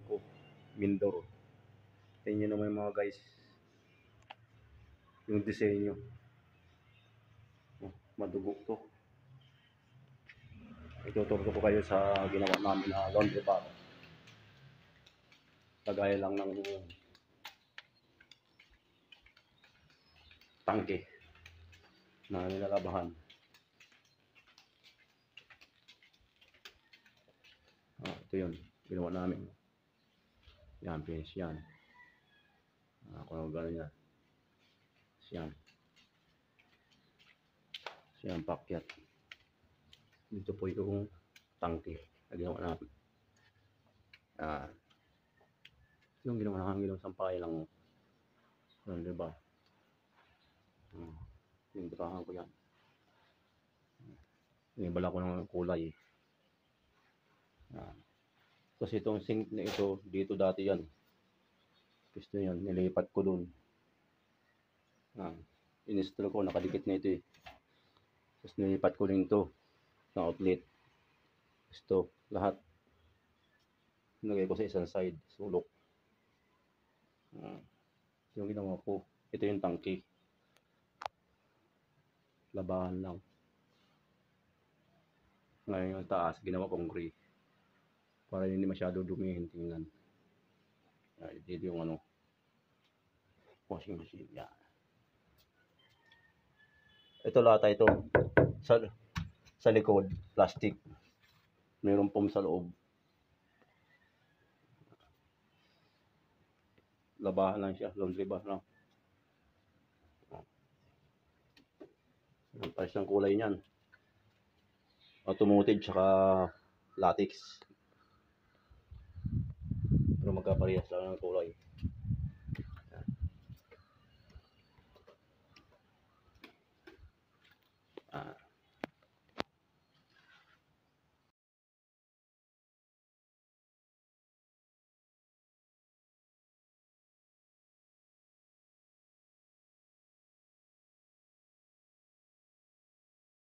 ko, Mindoro. Tingnan nyo naman mga guys, yung disenyo. Madugo to. Ituturo ko kayo sa ginawa namin na laundry bar. Kagaya lang ng tangke na nilalabahan. Ito yun, ginawa namin. Yan, finish yan. Kung gano'n yan. Yan. Yan, pakyat. Dito po yung tangke na ginawa namin. Yung ginawa namin, ginawang sampay lang. Diba? Yung butahan ko yan. Inibala ko ng kulay. Kasi itong sink na ito, dito dati yan. Gusto yan, nilipat ko dun. In-install ko, nakadikit na ito eh. Tapos nilipat ko din ito ng outlet. Gusto, lahat. Nilagay ko sa isang side, sulok. Yung ginawa ko, ito yung tangke. Labahan lang. Ngayon yung taas, ginawa kong gray. Para hindi masyado dumihin tingnan. Dito yung washing machine. Yan. Ito lata ito. Sa likod, plastic. Mayroong foam sa loob. Labahan lang siya, laundry bar lang. Ang pares ng kulay niyan. Automotive tsaka latex. Pero magkaparehas lang ng kulay.